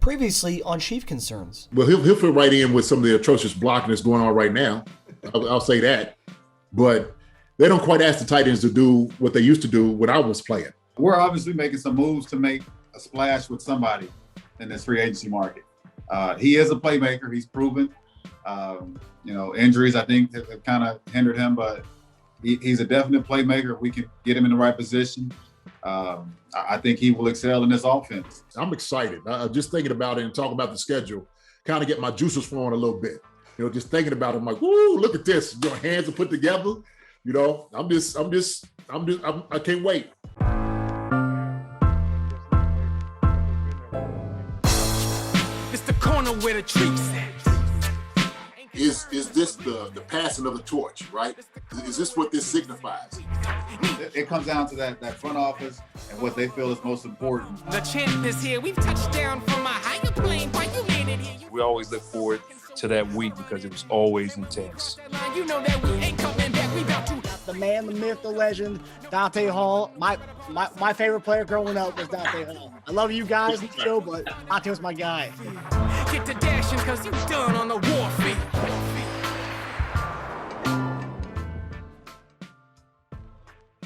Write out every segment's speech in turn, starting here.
Previously on Chief Concerns. Well, he'll fit right in with some of the atrocious blocking that's going on right now. I'll say that. But they don't quite ask the tight ends to do what they used to do when I was playing. We're obviously making some moves to make a splash with somebody in this free agency market. He is a playmaker. He's proven. Injuries, I think, have kind of hindered him, but he's a definite playmaker. If we can get him in the right position, I think he will excel in this offense. I'm excited. Just thinking about it and talking about the schedule, kind of get my juices flowing a little bit. Just thinking about it, I'm like, woo, look at this. Your hands are put together. I can't wait. It's the corner where the treats at. Is this the passing of the torch, right? Is this what this signifies? It comes down to that front office and what they feel is most important. The champ is here. We've touched down from a higher plane. Why you landed here? We always look forward to that week because it was always intense. You know that we ain't coming back. We about to. The man, the myth, the legend, Dante Hall. My favorite player growing up was Dante Hall. I love you guys in the show, but Dante was my guy. Get to dashing because you done on the warfield.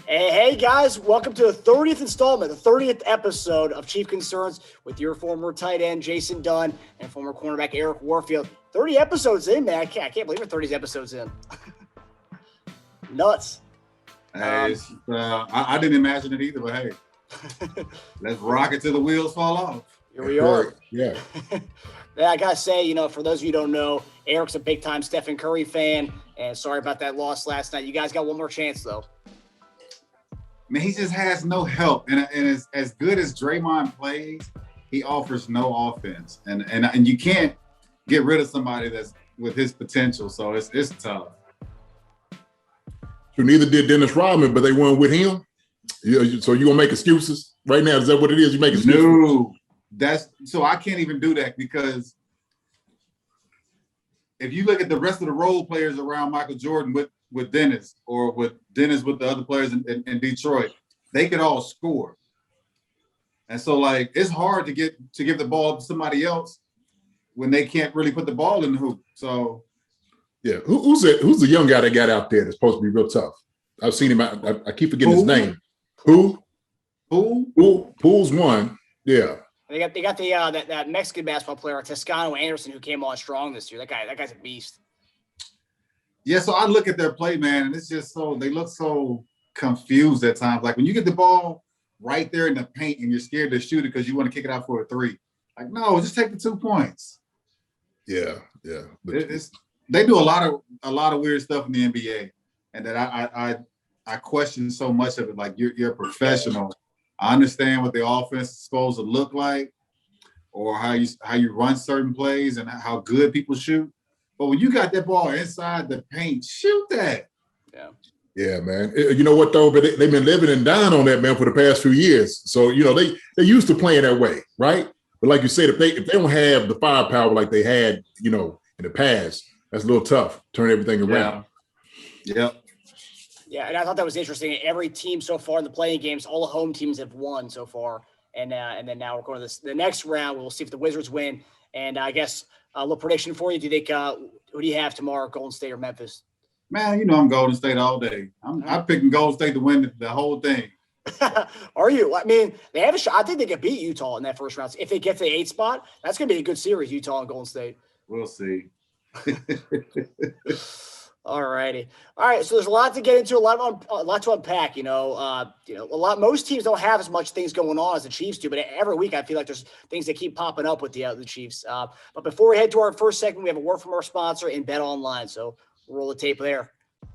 Hey guys, welcome to the 30th installment, the 30th episode of Chief Concerns with your former tight end Jason Dunn and former cornerback Eric Warfield. 30 episodes in, man. I can't believe we're 30 episodes in. Nuts. Hey, I didn't imagine it either, but hey, let's rock it till the wheels fall off. Here we are. Yeah. Yeah, I gotta say, for those of you who don't know, Eric's a big-time Stephen Curry fan, and sorry about that loss last night. You guys got one more chance, though. Man, he just has no help, and as good as Draymond plays, he offers no offense, and you can't get rid of somebody that's with his potential. So it's tough. So neither did Dennis Rodman, but they weren't with him. So you gonna make excuses right now? Is that what it is? You make excuses? No, so I can't even do that because if you look at the rest of the role players around Michael Jordan with Dennis, or with Dennis with the other players in Detroit, they could all score. And so it's hard to give the ball to somebody else when they can't really put the ball in the hoop. So yeah, who's the young guy that got out there that's supposed to be real tough? I've seen him. I keep forgetting his name. Who? Pool's one. Yeah. They got that Mexican basketball player Toscano Anderson who came on strong this year. That guy's a beast. Yeah, so I look at their play, man, and it's just they look so confused at times. Like when you get the ball right there in the paint and you're scared to shoot it because you want to kick it out for a three. Like, no, just take the 2 points. Yeah. They do a lot of weird stuff in the NBA, and that I question so much of it. Like you're a professional. I understand what the offense is supposed to look like, or how you run certain plays and how good people shoot. But when you got that ball inside the paint, shoot that. Yeah. Yeah, man. You know what though? But they've been living and dying on that, man, for the past few years. So they used to playing that way, right? But like you said, if they don't have the firepower like they had, in the past, that's a little tough. Turn everything around. Yeah. Yeah, and I thought that was interesting. Every team so far in the playing games, all the home teams have won so far, and then now we're going to the next round. We'll see if the Wizards win. And I guess a little prediction for you. Do you think who do you have tomorrow, Golden State or Memphis? Man, I'm Golden State all day. I'm picking Golden State to win the whole thing. Are you? I mean, they have a shot. I think they could beat Utah in that first round. If they get to the 8th spot, that's going to be a good series, Utah and Golden State. We'll see. All righty. All right. So there's a lot to get into, a lot to unpack. Most teams don't have as much things going on as the Chiefs do, but every week I feel like there's things that keep popping up with the Chiefs. But before we head to our first segment, we have a word from our sponsor in BetOnline. So we'll roll the tape there.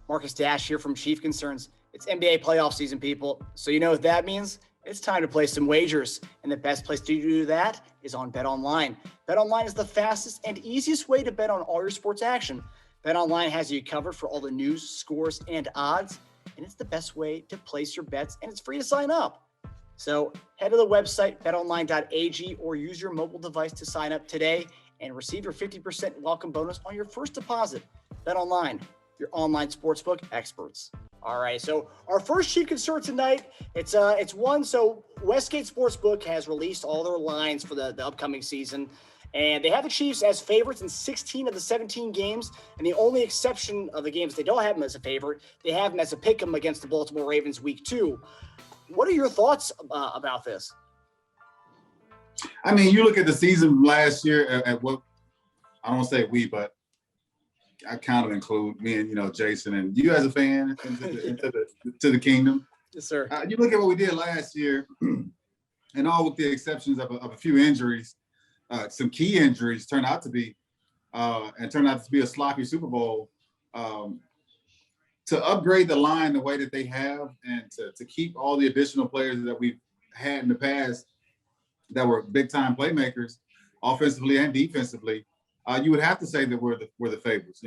Marcus Dash here from Chief Concerns. It's NBA playoff season, people. So you know what that means? It's time to play some wagers. And the best place to do that is on BetOnline. BetOnline is the fastest and easiest way to bet on all your sports action. BetOnline has you covered for all the news, scores, and odds, and it's the best way to place your bets, and it's free to sign up. So head to the website, BetOnline.AG, or use your mobile device to sign up today and receive your 50% welcome bonus on your first deposit. BetOnline, your online sportsbook experts. All right. So our first Chief concern tonight, it's one. So Westgate Sportsbook has released all their lines for the upcoming season, and they have the Chiefs as favorites in 16 of the 17 games. And the only exception of the games they don't have them as a favorite, they have them as a pick 'em against the Baltimore Ravens week 2. What are your thoughts about this? I mean, you look at the season last year at what I don't want to say we, but I kind of include me and Jason and you as a fan into the kingdom. Yes, sir. You look at what we did last year, and all with the exceptions of a few injuries, some key injuries turned out to be a sloppy Super Bowl. To upgrade the line the way that they have, and to keep all the additional players that we've had in the past that were big time playmakers, offensively and defensively, you would have to say that we're the favorites.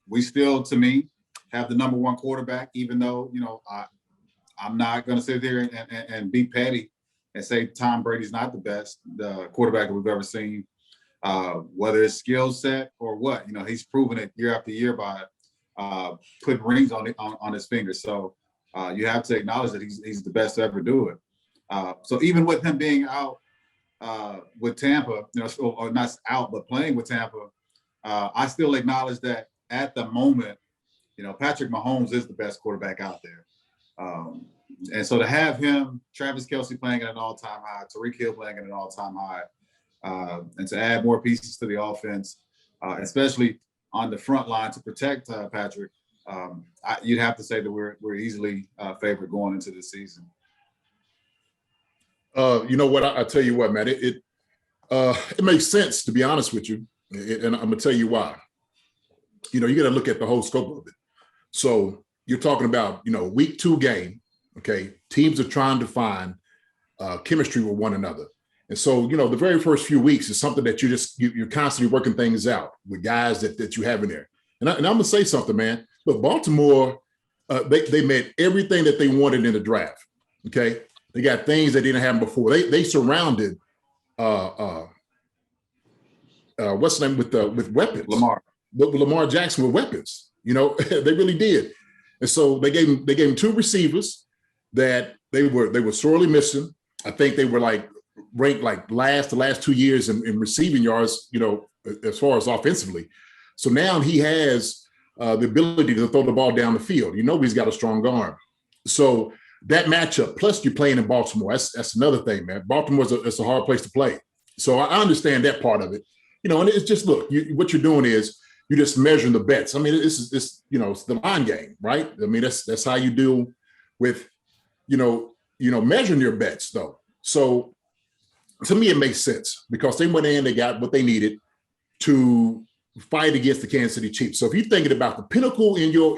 We still, to me, have the number one quarterback, even though I'm not going to sit there and be petty and say Tom Brady's not the quarterback that we've ever seen, whether it's skill set or what. He's proven it year after year by putting rings on his fingers. So you have to acknowledge that he's the best to ever do it. So even with him being out with Tampa, or not out, but playing with Tampa, I still acknowledge that at the moment, Patrick Mahomes is the best quarterback out there. And so to have him, Travis Kelce playing at an all-time high, Tyreek Hill playing at an all-time high, and to add more pieces to the offense, especially on the front line to protect Patrick, you'd have to say that we're easily favored going into the season. You know what? I tell you what, man, it makes sense, to be honest with you. And I'm gonna tell you why. You got to look at the whole scope of it. So you're talking about, week 2 game. Okay. Teams are trying to find chemistry with one another. And so, the very first few weeks is something that you're constantly working things out with guys that you have in there. And I'm gonna say something, man. Look, Baltimore, they met everything that they wanted in the draft. Okay. They got things that didn't happen before. They surrounded what's the name with weapons. Lamar Jackson with weapons. They really did. And so they gave him 2 receivers that they were sorely missing. I think they were ranked the last 2 years in receiving yards, as far as offensively. So now he has the ability to throw the ball down the field. He's got a strong arm. So that matchup, plus you're playing in Baltimore, that's another thing, man. Baltimore's it's a hard place to play. So I understand that part of it. And it's just, look, what you're doing is you're just measuring the bets. I mean, it's the line game, right? I mean, that's how you deal with, measuring your bets, though. So to me, it makes sense because they went in, they got what they needed to fight against the Kansas City Chiefs. So if you're thinking about the pinnacle in your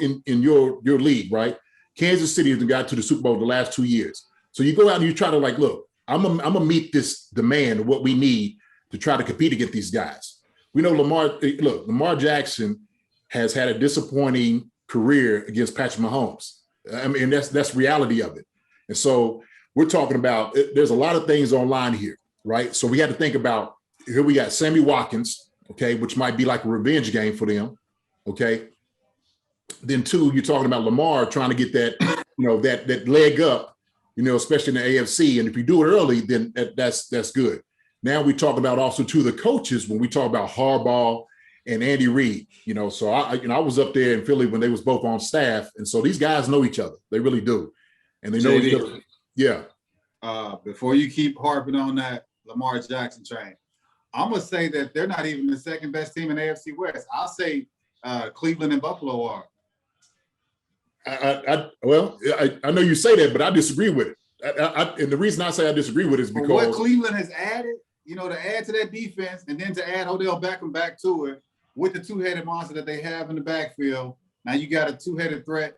league, right? Kansas City has got to the Super Bowl the last 2 years. So you go out and you try to look, I'm gonna meet this demand of what we need to try to compete against these guys. We know Lamar Jackson has had a disappointing career against Patrick Mahomes. I mean, that's reality of it. And so we're talking about, there's a lot of things online here, right? So we had to think about, here we got Sammy Watkins, okay, which might be like a revenge game for them, okay? Then 2, you're talking about Lamar trying to get that, that leg up, especially in the AFC. And if you do it early, then that's good. Now we talk about also the coaches when we talk about Harbaugh and Andy Reid. So I was up there in Philly when they was both on staff, and so these guys know each other. They really do, and they know each other. Yeah. Before you keep harping on that Lamar Jackson train, I'm gonna say that they're not even the second best team in AFC West. I'll say Cleveland and Buffalo are. I know you say that, but I disagree with it. And the reason I say I disagree with it is because what Cleveland has added, to add to that defense and then to add Odell Beckham back to it with the 2-headed monster that they have in the backfield. Now you got a 2-headed threat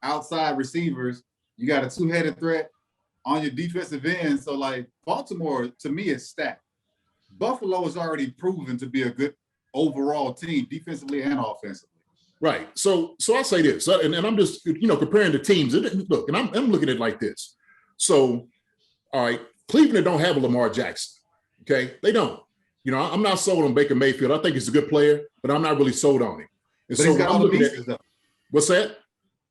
outside receivers. You got a 2-headed threat on your defensive end. So Baltimore, to me, is stacked. Buffalo has already proven to be a good overall team, defensively and offensively. Right. So I'll say this, and I'm just, comparing the teams. Look, and I'm looking at it like this. So, all right, Cleveland don't have a Lamar Jackson. Okay, they don't. I'm not sold on Baker Mayfield. I think he's a good player, but I'm not really sold on him. And but so he's got all the pieces, though. What's that?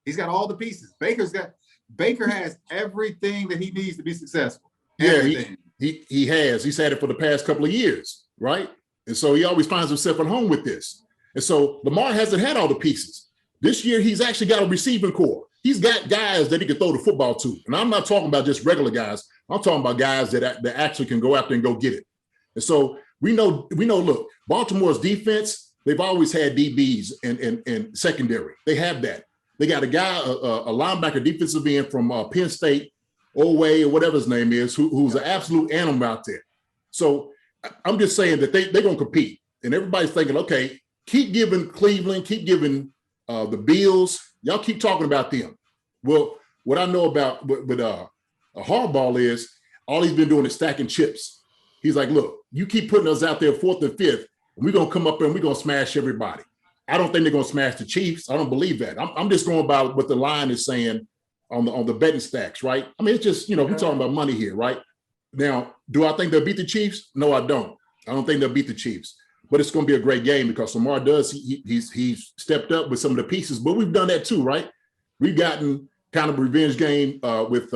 He's got all the pieces. Baker has everything that he needs to be successful. Yeah, Everything. he has. He's had it for the past couple of years, right? And so he always finds himself at home with this. And so Lamar hasn't had all the pieces. This year, he's actually got a receiving core. He's got guys that he can throw the football to. And I'm not talking about just regular guys. I'm talking about guys that actually can go out there and go get it. And so we know, look, Baltimore's defense, they've always had DBs in secondary. They have that. They got a guy, a linebacker defensive end from Penn State, Oway, or whatever his name is, who's an absolute animal out there. So I'm just saying that they're going to compete. And everybody's thinking, okay, keep giving Cleveland, keep giving the Bills. Y'all keep talking about them. Well, what I know about with Harbaugh is all he's been doing is stacking chips. He's like, look, you keep putting us out there 4th and 5th, and we're going to come up there and we're going to smash everybody. I don't think they're going to smash the Chiefs. I don't believe that. I'm just going by what the line is saying on the betting stacks, right? I mean, it's just, we're talking about money here, right? Now, do I think they'll beat the Chiefs? No, I don't. I don't think they'll beat the Chiefs. But it's going to be a great game because Lamar does. He's stepped up with some of the pieces, but we've done that too, right? We've gotten kind of a revenge game with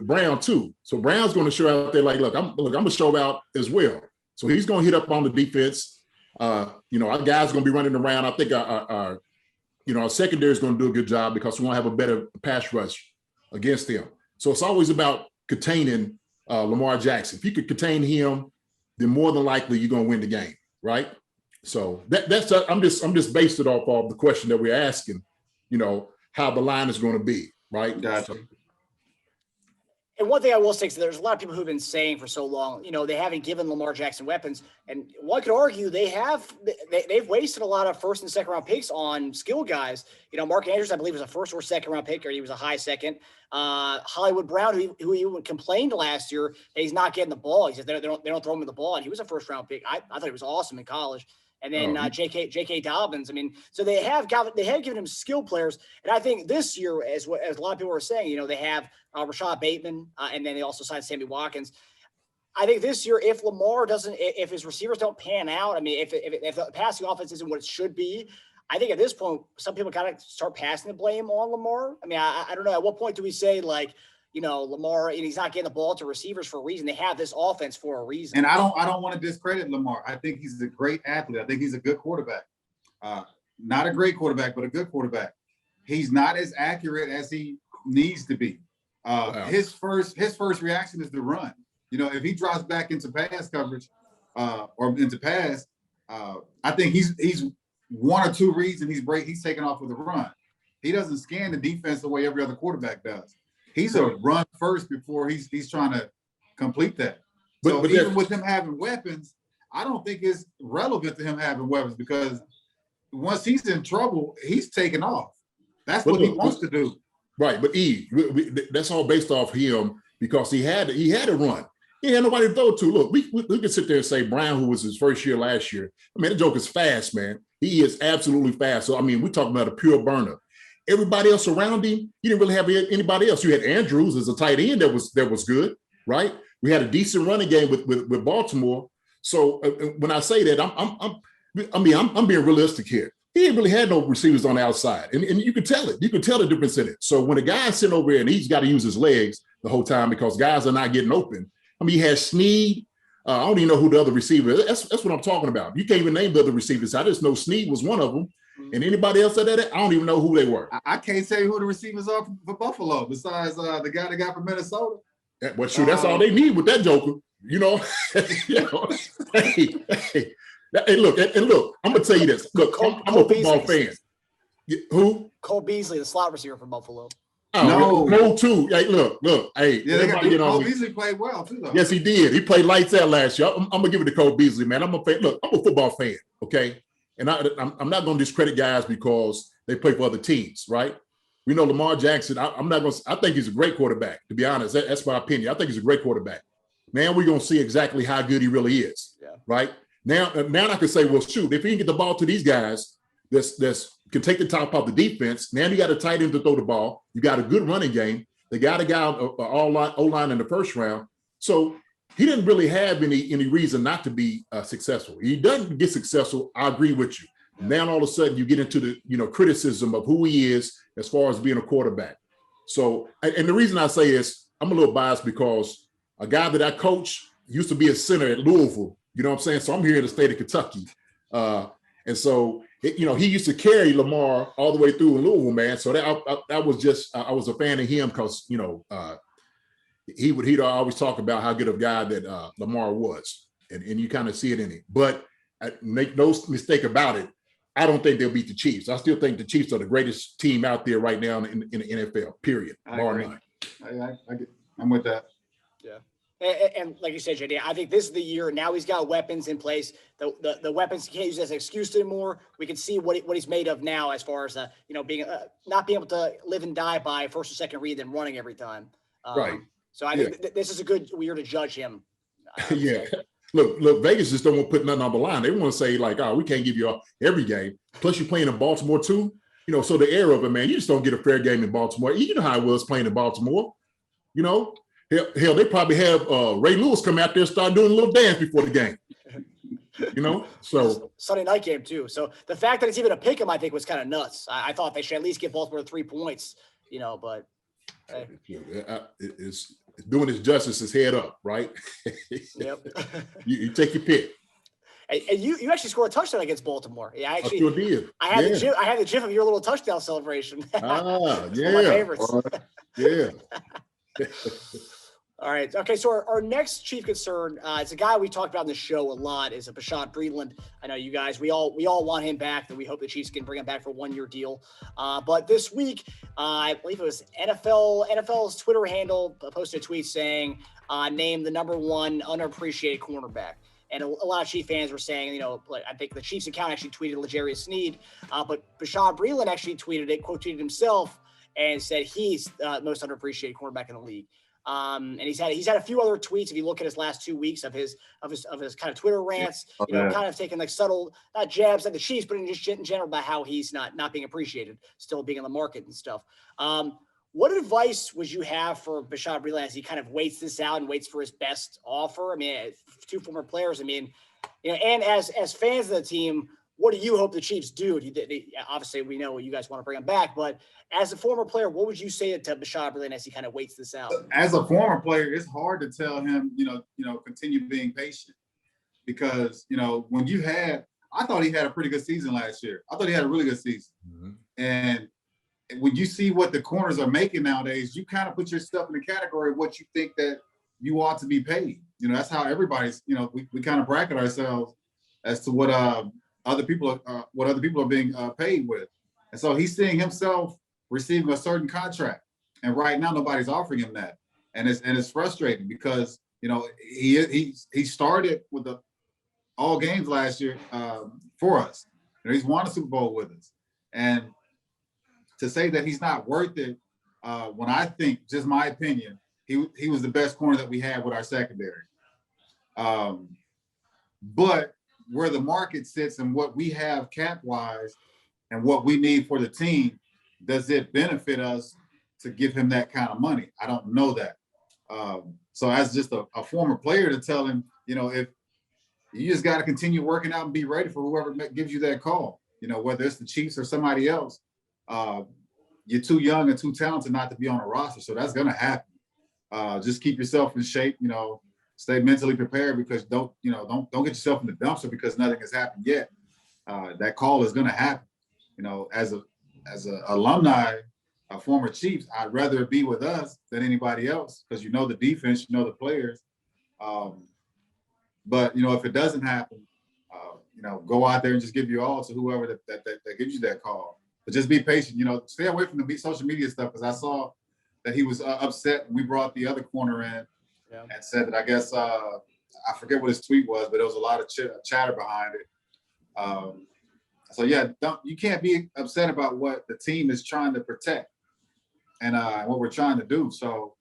Brown too. So Brown's going to show out there like, look, I'm going to show out as well. So he's going to hit up on the defense. Our guys are going to be running around. I think our secondary is going to do a good job because we want to have a better pass rush against them. So it's always about containing Lamar Jackson. If you could contain him, then more than likely you're going to win the game, right? So that's I'm just based it off of the question that we're asking, how the line is going to be, right? Gotcha. And one thing I will say is there's a lot of people who've been saying for so long, they haven't given Lamar Jackson weapons. And one could argue they've wasted a lot of 1st and 2nd round picks on skill guys. Mark Andrews, I believe, was a 1st or 2nd round pick, or he was a high 2nd. Hollywood Brown, who even complained last year that he's not getting the ball. He says they don't throw him the ball, and he was a 1st round pick. I thought he was awesome in college. And then J.K. Dobbins. I mean, so they have given him skill players. And I think this year, as a lot of people are saying, they have Rashad Bateman, and then they also signed Sammy Watkins. I think this year, if his receivers don't pan out, I mean, if the passing offense isn't what it should be, I think at this point, some people kind of start passing the blame on Lamar. I mean, I don't know. At what point do we say, like, Lamar, he's not getting the ball to receivers for a reason? They have this offense for a reason. And I don't want to discredit Lamar. I think he's a great athlete. I think he's a good quarterback. Not a great quarterback, but a good quarterback. He's not as accurate as he needs to be. His first reaction is to run. If he drops back into pass coverage or into pass, I think he's 1 or 2 reads and he's taking off with a run. He doesn't scan the defense the way every other quarterback does. He's a run first before he's trying to complete that. But even with him having weapons, I don't think it's relevant to him having weapons because once he's in trouble, he's taking off. That's what he wants to do. Right, but that's all based off him because he had a run. He had nobody to throw to. Look, we can sit there and say Brown, who was his first year last year. I mean, the joke is fast, man. He is absolutely fast. So I mean, we're talking about a pure burner. Everybody else around him, you didn't really have anybody else. You had Andrews as a tight end that was good, right? We had a decent running game with Baltimore. So when I say that, I'm being realistic here. He ain't really had no receivers on the outside, and you can tell it. You can tell the difference in it. So when a guy's sitting over here and he's got to use his legs the whole time because guys are not getting open. I mean, he has Snead. I don't even know who the other receiver is. That's what I'm talking about. You can't even name the other receivers. I just know Snead was one of them. And anybody else that I don't even know who they were. I can't tell you who the receivers are for Buffalo besides the guy that got from Minnesota. Well, sure, that's all they need with that joker. Hey, look, I'm gonna tell you this. Look, I'm a football fan. Who? Cole Beasley, the slot receiver for Buffalo. Oh, no, Cole too. Hey, look. Hey, Cole Beasley played well too, though. Yes, he did. He played lights out last year. I'm gonna give it to Cole Beasley, man. I'm a football fan. Okay. And I'm not going to discredit guys because they play for other teams, right? We know Lamar Jackson. I think he's a great quarterback, to be honest. That's my opinion. I think he's a great quarterback. Now we're going to see exactly how good he really is, right? Now I can say, well, shoot, if he can get the ball to these guys that can take the top off the defense, now you got a tight end to throw the ball. You got a good running game. They got a guy O-line in the first round. So he didn't really have any reason not to be successful. He doesn't get successful. I agree with you. Now all of a sudden you get into the criticism of who he is as far as being a quarterback. So, and the reason I say is I'm a little biased because a guy that I coach used to be a center at Louisville. You know what I'm saying? So I'm here in the state of Kentucky, and so he used to carry Lamar all the way through in Louisville, man. So that was just I was a fan of him because he'd always talk about how good of a guy that Lamar was, and you kind of see it in him. But make no mistake about it, I don't think they'll beat the Chiefs. I still think the Chiefs are the greatest team out there right now in the NFL. Period. Bar none. I'm with that. Yeah. And like you said, JD, I think this is the year. Now he's got weapons in place. The weapons he can't use as an excuse anymore. We can see what he's made of now, as far as being not being able to live and die by first or second read than running every time. Right. So I think this is a good year to judge him. Yeah. Look, Vegas just don't want to put nothing on the line. They want to say like, we can't give you every game. Plus you're playing in Baltimore too. So the air of it, man, you just don't get a fair game in Baltimore. You know how it was playing in Baltimore. Hell, they probably have Ray Lewis come out there and start doing a little dance before the game. So Sunday night game too. So the fact that it's even a pick 'em, I think, was kind of nuts. I thought they should at least give Baltimore 3 points. But hey. It's doing its justice. His head up, right? Yep. you take your pick. And you actually scored a touchdown against Baltimore. Yeah, I sure did. I had the gif of your little touchdown celebration. Yeah. One of my favorites. Yeah. All right. Okay. So our next chief concern, it's a guy we talked about in the show a lot, is a Bashaud Breeland. I know you guys, we all want him back, and we hope the Chiefs can bring him back for a 1-year deal. But this week, I believe it was NFL's Twitter handle posted a tweet saying, name the #1 unappreciated cornerback. And a lot of Chief fans were saying, I think the Chiefs account actually tweeted L'Jarius Sneed, but Bashaud Breeland actually quote tweeted himself and said he's the most underappreciated cornerback in the league. And he's had a few other tweets. If you look at his last 2 weeks of his kind of Twitter rants, kind of taking like subtle not jabs at the Chiefs, but in general about how he's not being appreciated, still being in the market and stuff. What advice would you have for Bashaud Breeland as he kind of waits this out and waits for his best offer? I mean, 2 former players. I mean, and as fans of the team, what do you hope the Chiefs do? Obviously, we know you guys want to bring him back, but as a former player, what would you say to Bashaud Breeland as he kind of waits this out? As a former player, it's hard to tell him, continue being patient, because I thought he had a pretty good season last year. I thought he had a really good season, and when you see what the corners are making nowadays, you kind of put yourself in the category of what you think that you ought to be paid. That's how everybody's. We kind of bracket ourselves as to what other people are being paid with, and so he's seeing himself receiving a certain contract, and right now nobody's offering him that, and it's frustrating because he started with all games last year for us. He's won a Super Bowl with us, and to say that he's not worth it, when I think, just my opinion, he was the best corner that we had with our secondary. But where the market sits and what we have cap-wise and what we need for the team, does it benefit us to give him that kind of money? I don't know that. So as just a former player, to tell him, if you just got to continue working out and be ready for whoever gives you that call, whether it's the Chiefs or somebody else. You're too young and too talented not to be on a roster, so that's going to happen. Just keep yourself in shape, stay mentally prepared, because don't get yourself in the dumpster because nothing has happened yet. That call is going to happen. As a alumni, a former Chiefs, I'd rather it be with us than anybody else, because the defense, the players. But if it doesn't happen, go out there and just give your all to whoever that gives you that call. But just be patient. Stay away from the social media stuff, because I saw that he was upset. We brought the other corner in and said that, I guess, I forget what his tweet was, but there was a lot of chatter behind it. So yeah, you can't be upset about what the team is trying to protect and what we're trying to do. So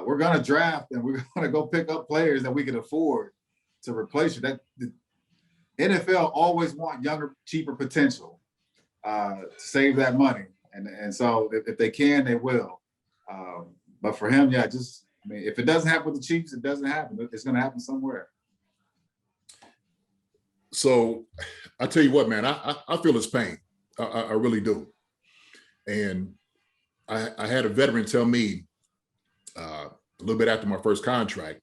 we're going to draft, and we're going to go pick up players that we can afford to replace you. That the NFL always want younger, cheaper potential to save that money, and so if they can, they will. But for him, if it doesn't happen with the Chiefs, it doesn't happen. It's going to happen somewhere. So I tell you what, man, I feel his pain. I really do. And I had a veteran tell me a little bit after my first contract,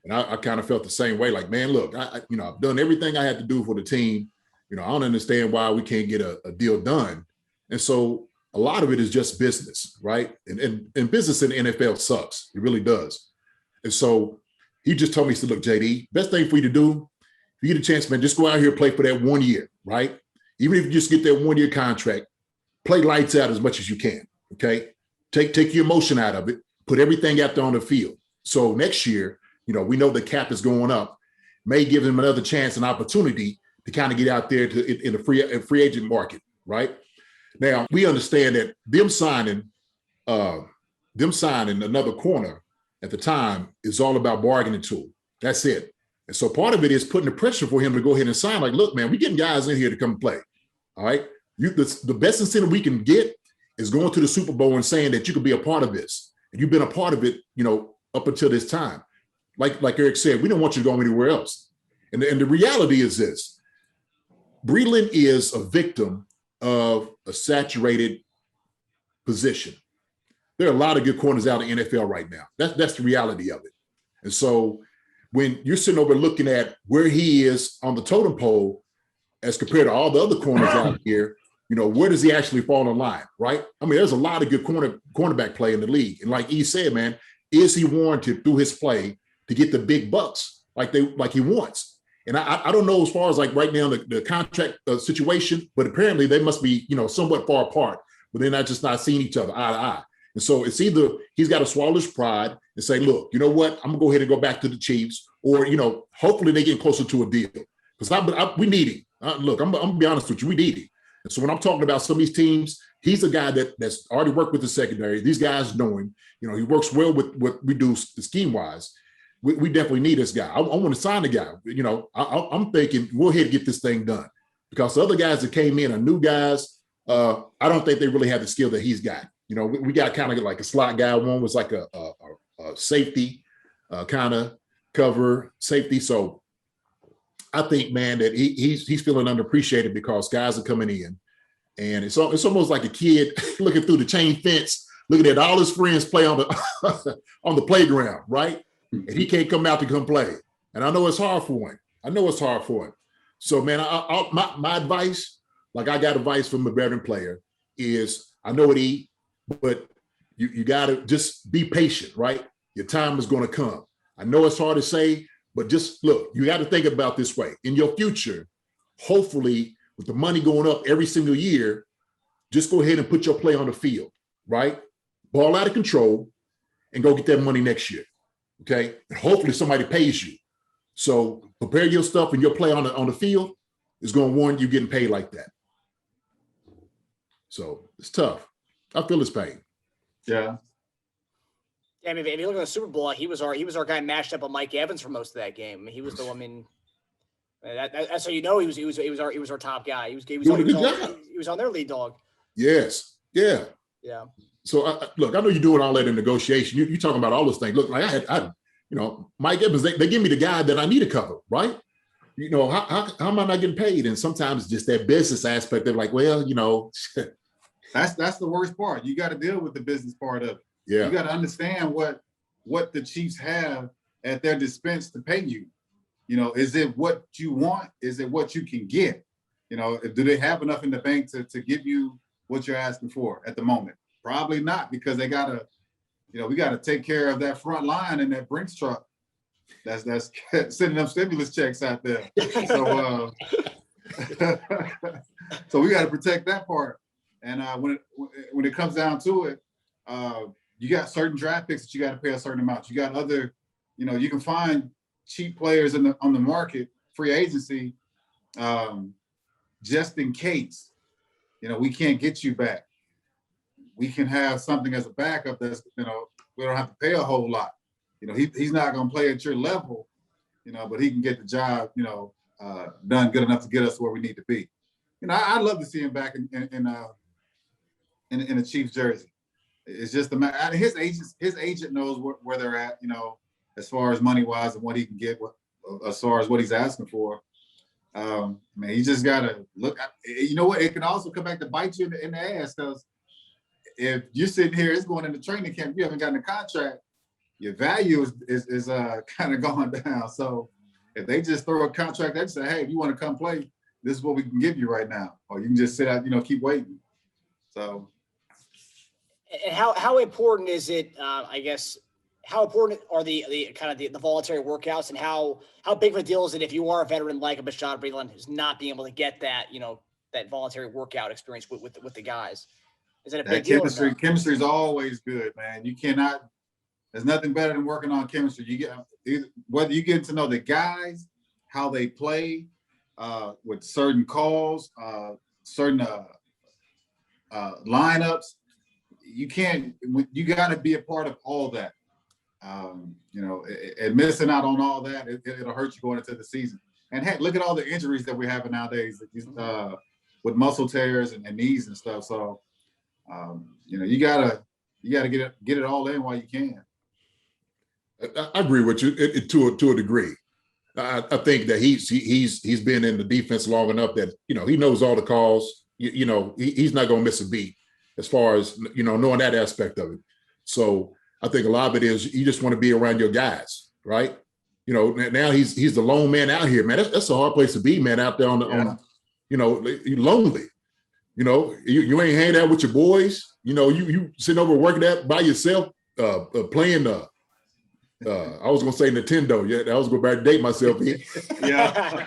and I kind of felt the same way. Like, man, look, I've done everything I had to do for the team. I don't understand why we can't get a deal done. And so a lot of it is just business, right? And business in the NFL sucks. It really does. And so he just told me, he said, look, JD, best thing for you to do, if you get a chance, man, just go out here and play for that 1 year, right? Even if you just get that 1 year contract, play lights out as much as you can, okay? Take your emotion out of it, put everything out there on the field. So next year, we know the cap is going up, may give him another chance, an opportunity to kind of get out there in the free agent market, right? Now, we understand that them signing another corner at the time is all about bargaining tool. That's it. And so part of it is putting the pressure for him to go ahead and sign. Like, look, man, we're getting guys in here to come play. All right. The best incentive we can get is going to the Super Bowl and saying that you could be a part of this. And you've been a part of it, up until this time. Like Eric said, we don't want you to go anywhere else. And the reality is this: Breeland is a victim of a saturated position. There are a lot of good corners out in the NFL right now. That's the reality of it. And so when you're sitting over looking at where he is on the totem pole as compared to all the other corners out here, where does he actually fall in line, right? I mean, there's a lot of good cornerback play in the league. And like he said, man, is he warranted through his play to get the big bucks like he wants? And I don't know as far as like right now the contract situation, but apparently they must be, somewhat far apart, but they're not seeing each other eye to eye. And so it's either he's got to swallow his pride and say, look, you know what, I'm gonna go ahead and go back to the Chiefs, or, hopefully they get closer to a deal. Because we need him. Look, I'm gonna be honest with you, we need him. And so when I'm talking about some of these teams, he's a guy that's already worked with the secondary. These guys know him. He works well with what we do scheme-wise. We definitely need this guy. I want to sign the guy. I'm thinking we'll ahead and get this thing done, because the other guys that came in are new guys. I don't think they really have the skill that he's got. We got kind of like a slot guy. One was like a safety kind of cover safety. So I think, man, that he's feeling underappreciated because guys are coming in, and it's almost like a kid looking through the chain fence, looking at all his friends play on the on the playground, right? And he can't come out to come play. And I know it's hard for him. So, man, my advice, like I got advice from a veteran player, is I know it, but you got to just be patient, right? Your time is going to come. I know it's hard to say, but just look, you got to think about this way. In your future, hopefully, with the money going up every single year, just go ahead and put your play on the field, right? Ball out of control and go get that money next year. Okay, and hopefully somebody pays you. So prepare your stuff, and your play on the field is going to warrant you getting paid like that. So it's tough. I feel his pain. Yeah. Yeah, I mean, if you look at the Super Bowl, he was our guy matched up with Mike Evans for most of that game. I mean, he was the one. I mean, that's how he was our top guy. He was on their lead dog. Yes. Yeah. Yeah. So look, I know you're doing all that in negotiation. You're talking about all those things. Look, like Mike Evans, they give me the guy that I need to cover, right? How am I not getting paid? And sometimes just that business aspect, they're like, well, That's the worst part. You got to deal with the business part of it. Yeah. You got to understand what the Chiefs have at their dispense to pay you. Is it what you want? Is it what you can get? Do they have enough in the bank to give you what you're asking for at the moment? Probably not, because they gotta, we gotta take care of that front line in that Brinks truck. That's sending them stimulus checks out there. So, so we got to protect that part. And when it comes down to it, you got certain draft picks that you got to pay a certain amount. You got other, you can find cheap players on the market, free agency, just in case, we can't get you back. We can have something as a backup that's, we don't have to pay a whole lot. He's not going to play at your level, but he can get the job, done good enough to get us where we need to be. I'd love to see him back in a Chiefs jersey. It's just his agent knows where they're at, as far as money wise and what he can get, as far as what he's asking for. Man, you just gotta look. You know what? It can also come back to bite you in the ass, because if you're sitting here, it's going into training camp, you haven't gotten a contract, your value is kind of going down. So if they just throw a contract, they say, hey, if you want to come play, this is what we can give you right now, or you can just sit out, keep waiting. So, and how important is it? I guess how important are the kind of the voluntary workouts, and how big of a deal is it if you are a veteran like a Bashaud Breeland who's not being able to get that that voluntary workout experience with the guys? Is it a big deal? Chemistry is always good, man. You cannot. There's nothing better than working on chemistry. You get whether you get to know the guys, how they play, with certain calls, certain lineups. You got to be a part of all that. And missing out on all that, it'll hurt you going into the season. And heck, look at all the injuries that we're having nowadays, with muscle tears and knees and stuff. So, you gotta get it all in while you can. I agree with you to a degree. I think that he's been in the defense long enough that he knows all the calls. He's not going to miss a beat as far as knowing that aspect of it. So I think a lot of it is you just want to be around your guys, right? Now he's the lone man out here, man. That's a hard place to be, man. Out there on you're lonely. You ain't hanging out with your boys. You sitting over working that by yourself, playing I was gonna say Nintendo. Yeah, I was going to date myself here. Yeah.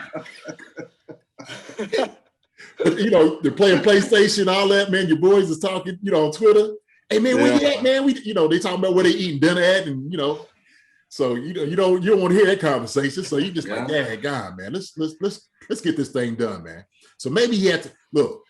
But, they're playing PlayStation, all that, man. Your boys is talking, on Twitter. Hey man, where you at, man? They talking about where they eating dinner at, and so you don't want to hear that conversation. So you just like, God, man, let's get this thing done, man. So maybe he had to look.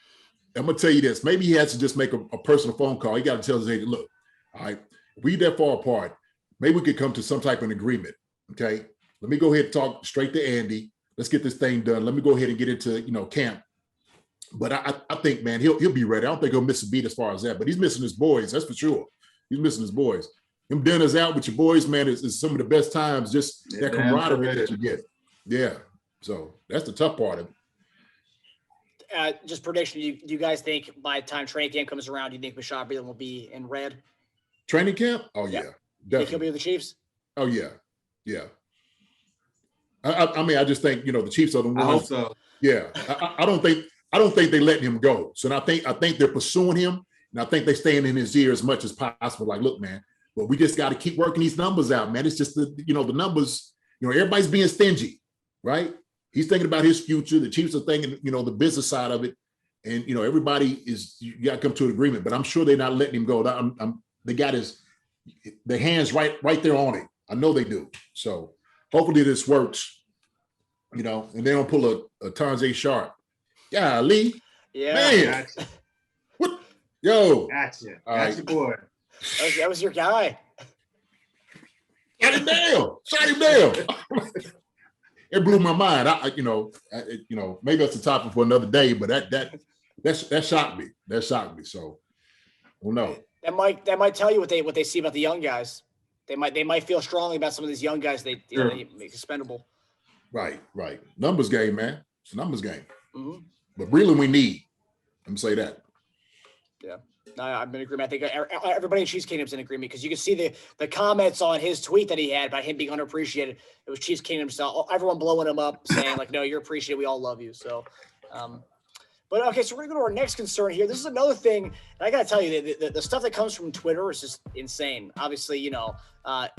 I'm gonna tell you this. Maybe he has to just make a personal phone call. He got to tell his agent, look, all right, if we that far apart, maybe we could come to some type of agreement. Okay, let me go ahead and talk straight to Andy. Let's get this thing done. Let me go ahead and get into camp. But I think, man, he'll be ready. I don't think he'll miss a beat as far as that. But he's missing his boys, that's for sure. He's missing his boys. Them dinners out with your boys, man, is some of the best times. Just that camaraderie that you get. Yeah. So that's the tough part of it. Just prediction. Do you guys think by the time training camp comes around, do you think Bashaud Breeland will be in red? Training camp? Oh yeah, definitely. Think he'll be with the Chiefs? Oh yeah. I mean, I just think the Chiefs are the ones. I hope so. Yeah. I don't think they letting him go. So I think they're pursuing him, and I think they're staying in his ear as much as possible. Like, look, man, but we just got to keep working these numbers out, man. It's just the numbers. Everybody's being stingy, right? He's thinking about his future. The Chiefs are thinking, the business side of it, and everybody is. You got to come to an agreement. But I'm sure they're not letting him go. They got their hands right there on it. I know they do. So hopefully this works. And they don't pull a Tanjay Sharp. Golly. Yeah. Man. Gotcha. What? Yo. Gotcha. All Gotcha, right. boy. That was your guy. Shut him down. Shut him down. It blew my mind. Maybe that's the topic for another day, but that shocked me. That shocked me. So, well, no. That might tell you what they see about the young guys. They might feel strongly about some of these young guys they make expendable. Right. Numbers game, man. It's a numbers game. Mm-hmm. But Breeland we need. Let me say that. Yeah. No, I'm in agreement. I think everybody in Chiefs Kingdom's in agreement, because you can see the comments on his tweet that he had about him being underappreciated. It was Chiefs Kingdom style. Everyone blowing him up, saying like, no, you're appreciated. We all love you. So, but okay, so we're gonna go to our next concern here. This is another thing, and I gotta tell you, the stuff that comes from Twitter is just insane. Obviously, our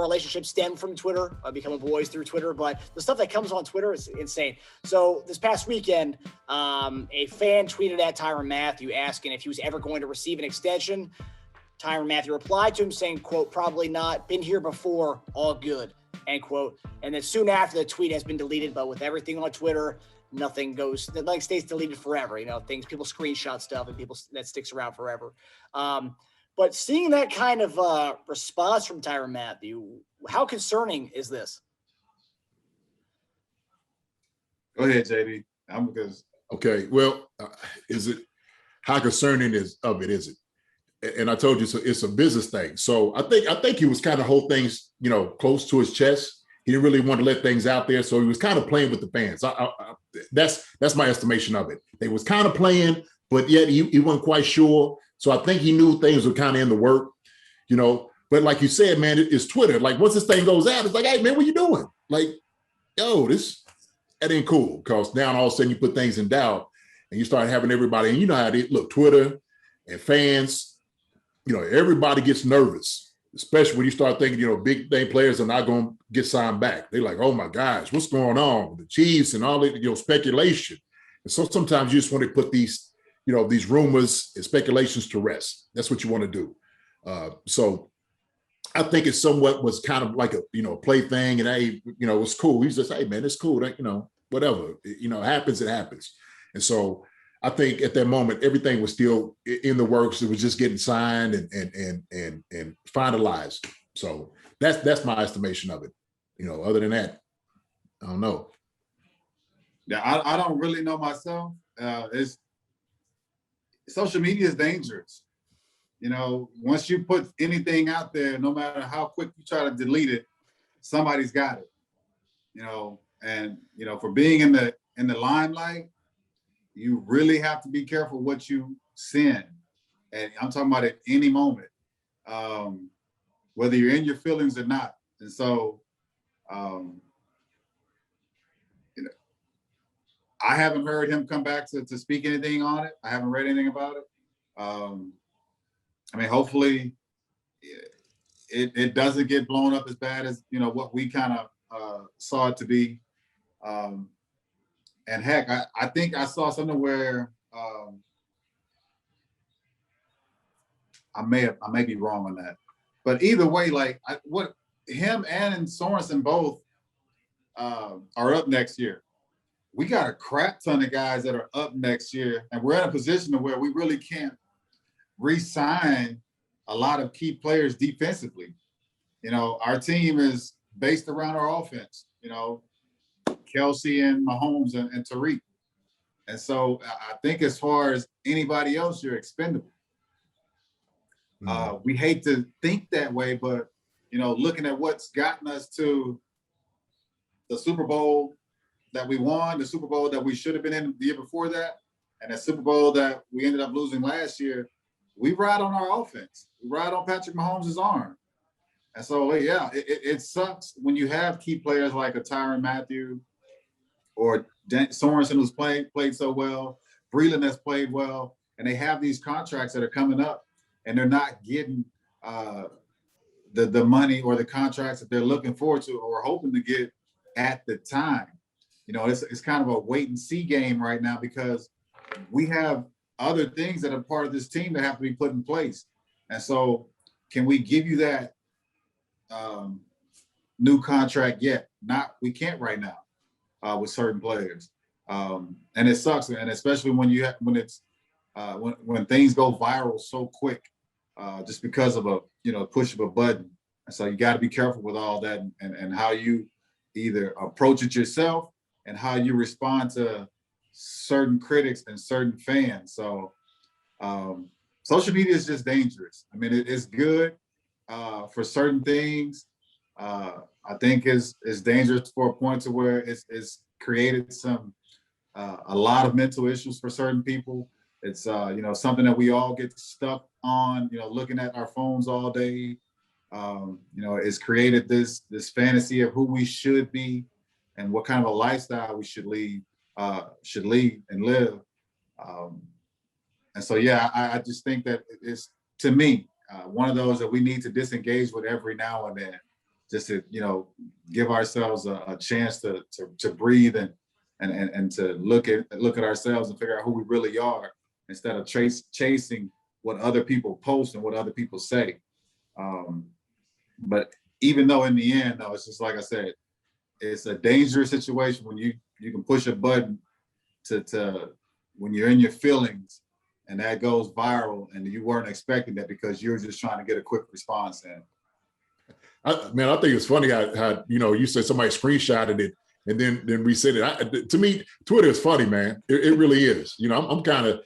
relationship stemmed from Twitter, becoming boys through Twitter, but the stuff that comes on Twitter is insane. So this past weekend, a fan tweeted at Tyrann Mathieu asking if he was ever going to receive an extension. Tyrann Mathieu replied to him saying, quote, "Probably not. Been here before. All good," end quote. And then soon after, the tweet has been deleted. But with everything on Twitter, nothing stays deleted forever. People screenshot stuff and that sticks around forever. But seeing that kind of response from Tyrann Mathieu, how concerning is this? Go ahead, JD. Okay. Well, how concerning is it? And I told you, so it's a business thing. So I think he was kind of hold things, close to his chest. He didn't really want to let things out there, so he was kind of playing with the fans. That's my estimation of it. They was kind of playing, but yet he wasn't quite sure. So I think he knew things were kind of in the work, you know. But like you said, man, it's Twitter. Like once this thing goes out, it's like, hey, man, what you doing? Like, yo, that ain't cool. Because now all of a sudden you put things in doubt and you start having everybody, and you know how they look, Twitter and fans, you know, everybody gets nervous, especially when you start thinking, you know, big name players are not going to get signed back. They're like, oh my gosh, what's going on? The Chiefs and all the, you know, speculation. And so sometimes you just want to put these, you know, these rumors and speculations to rest. That's what you want to do. So I think it somewhat was kind of like a, you know, play thing, and hey, you know, it's cool. He's just, hey man, it's cool. That, you know, whatever, you know, happens, it happens. And so I think at that moment, everything was still in the works. It was just getting signed and finalized. So that's my estimation of it. You know, other than that, I don't know. Yeah, I don't really know myself. It's social media is dangerous. You know, once you put anything out there, no matter how quick you try to delete it, somebody's got it. You know, and you know, for being in the limelight, you really have to be careful what you send. And I'm talking about at any moment, whether you're in your feelings or not. And so, you know, I haven't heard him come back to speak anything on it. I haven't read anything about it. I mean, hopefully it doesn't get blown up as bad as, you know, what we kind of saw it to be. And heck, I think I saw something where I may be wrong on that, but either way, like what him and Sorensen both are up next year. We got a crap ton of guys that are up next year, and we're in a position to where we really can't re-sign a lot of key players defensively. You know, our team is based around our offense, you know, Kelsey and Mahomes and Tariq. And so I think as far as anybody else, you're expendable. We hate to think that way, but, you know, looking at what's gotten us to the Super Bowl that we won, the Super Bowl that we should have been in the year before that, and the Super Bowl that we ended up losing last year, we ride on our offense. We ride on Patrick Mahomes' arm. And so, yeah, it sucks when you have key players like a Tyrann Mathieu or Sorensen, who's played so well, Breeland has played well, and they have these contracts that are coming up, and they're not getting the money or the contracts that they're looking forward to or hoping to get at the time. You know, it's kind of a wait and see game right now because we have other things that are part of this team that have to be put in place. And so can we give you that new contract yet? We can't right now with certain players. And it sucks. And especially when when things go viral so quick, just because of a, you know, push of a button. And so you got to be careful with all that and how you either approach it yourself and how you respond to certain critics and certain fans. So social media is just dangerous. I mean, it's good for certain things. I think it's dangerous for a point to where it's created a lot of mental issues for certain people. It's you know, something that we all get stuck on, you know, looking at our phones all day. You know, it's created this fantasy of who we should be and what kind of a lifestyle we should lead and live. And so, yeah, I just think that it's, to me, one of those that we need to disengage with every now and then, just to, you know, give ourselves a chance to breathe and to look at ourselves and figure out who we really are instead of chasing what other people post and what other people say. But even though in the end, though, it's just like I said, it's a dangerous situation when you can push a button to when you're in your feelings and that goes viral and you weren't expecting that because you're just trying to get a quick response in. I think it's funny how you know, you said somebody screenshotted it and then we said it. To me, Twitter is funny, man. It really is. You know, I'm kind of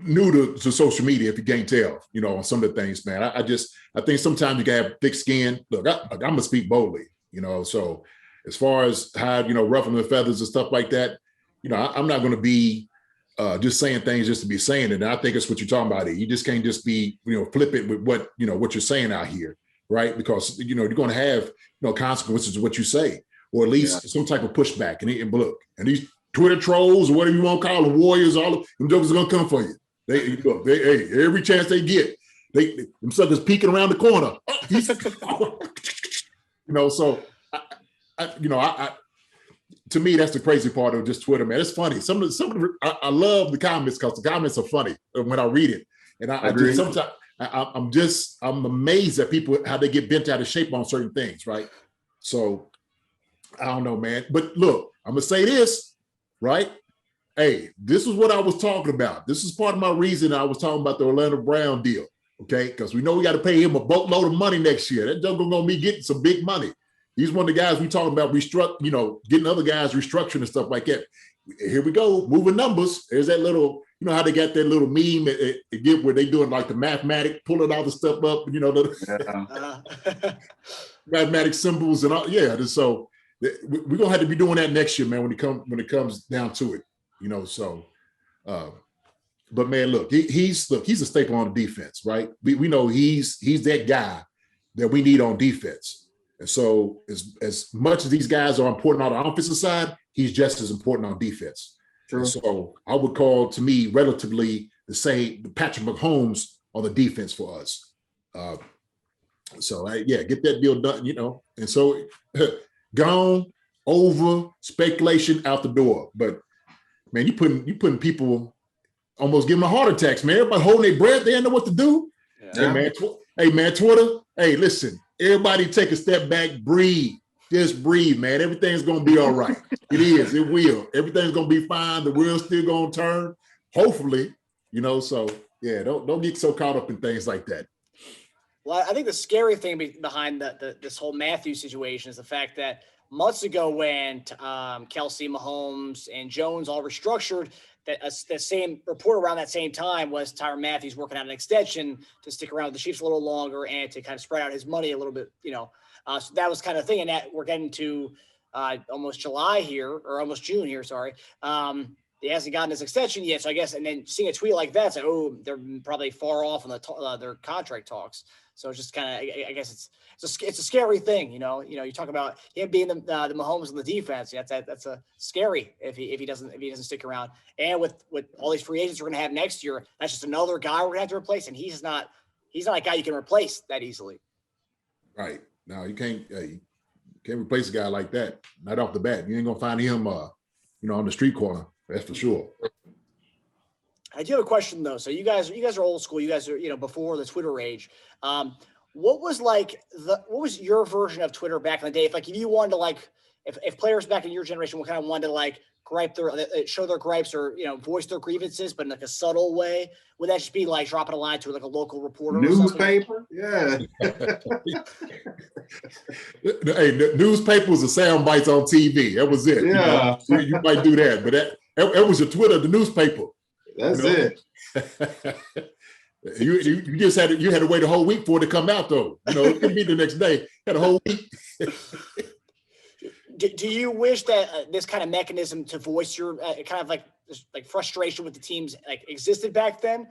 new to social media, if you can't tell, you know, on some of the things, man. I think sometimes you gotta have thick skin. Look, I'm gonna speak boldly. So as far as how, ruffling the feathers and stuff like that, I'm not going to be just saying things just to be saying it. And I think it's what you're talking about. You just can't just be, flippant with what you're saying out here, right? Because, you're going to have, consequences of what you say, or at least some type of pushback. And look, and these Twitter trolls or whatever you want to call them, warriors, all of them jokers are going to come for you. Hey, every chance they get, them suckers peeking around the corner. So to me, that's the crazy part of just Twitter, man. It's funny. I love the comments because the comments are funny when I read it. And I just sometimes I'm amazed at people, how they get bent out of shape on certain things, right? So I don't know, man. But look, I'm gonna say this, right? Hey, this is what I was talking about. This is part of my reason I was talking about the Orlando Brown deal, okay? Because we know we got to pay him a boatload of money next year. That joker gonna be getting some big money. He's one of the guys we talking about getting other guys restructuring and stuff like that. Here we go, moving numbers. There's that little, how they got that little meme where they doing like the mathematic, pulling all the stuff up, mathematic symbols and all. Yeah, so we're gonna have to be doing that next year, man. When it comes down to it, So, but man, look, he's a staple on the defense, right? We know he's that guy that we need on defense. And so as much as these guys are important on the offensive side, he's just as important on defense. True. So I would call, to me, relatively the same Patrick Mahomes on the defense for us. Get that deal done, And so gone, over, speculation out the door. But man, you putting people almost giving them heart attacks, man. Everybody holding their breath, they don't know what to do. Yeah. Hey man, Twitter. Hey, listen. Everybody take a step back, breathe. Just breathe, man. Everything's going to be all right. It is. It will. Everything's going to be fine. The wheel's still going to turn. Hopefully, So, yeah, don't get so caught up in things like that. Well, I think the scary thing behind this whole Mathieu situation is the fact that months ago when Kelsey, Mahomes, and Jones all restructured, the same report around that same time was Tyrann Mathieu's working out an extension to stick around with the Chiefs a little longer and to kind of spread out his money a little bit, So that was kind of the thing. And that we're getting to almost July here, or almost June here, sorry. He hasn't gotten his extension yet. So I guess, and then seeing a tweet like that, it's like, oh, they're probably far off on their contract talks. So it's just kind of, I guess it's a scary thing, you talk about him being the Mahomes on the defense. That's a scary if he doesn't stick around. And with all these free agents we're gonna have next year, that's just another guy we're gonna have to replace. And he's not a guy you can replace that easily. Right. No, you can't replace a guy like that. Not off the bat. You ain't gonna find him on the street corner. That's for sure. I do have a question though. So you guys are old school. You guys are, before the Twitter age. What was your version of Twitter back in the day? If you wanted to if players back in your generation kind of wanted to gripe show their gripes or, voice their grievances, but in a subtle way, would that just be dropping a line to a local reporter? Newspaper? Yeah. Hey, the newspaper was the sound bites on TV. That was it. Yeah. You might do that, but that was your Twitter, the newspaper. That's it. You just had to wait a whole week for it to come out though. It could be the next day. Had a whole week. Do you wish that this kind of mechanism to voice your kind of like frustration with the teams existed back then?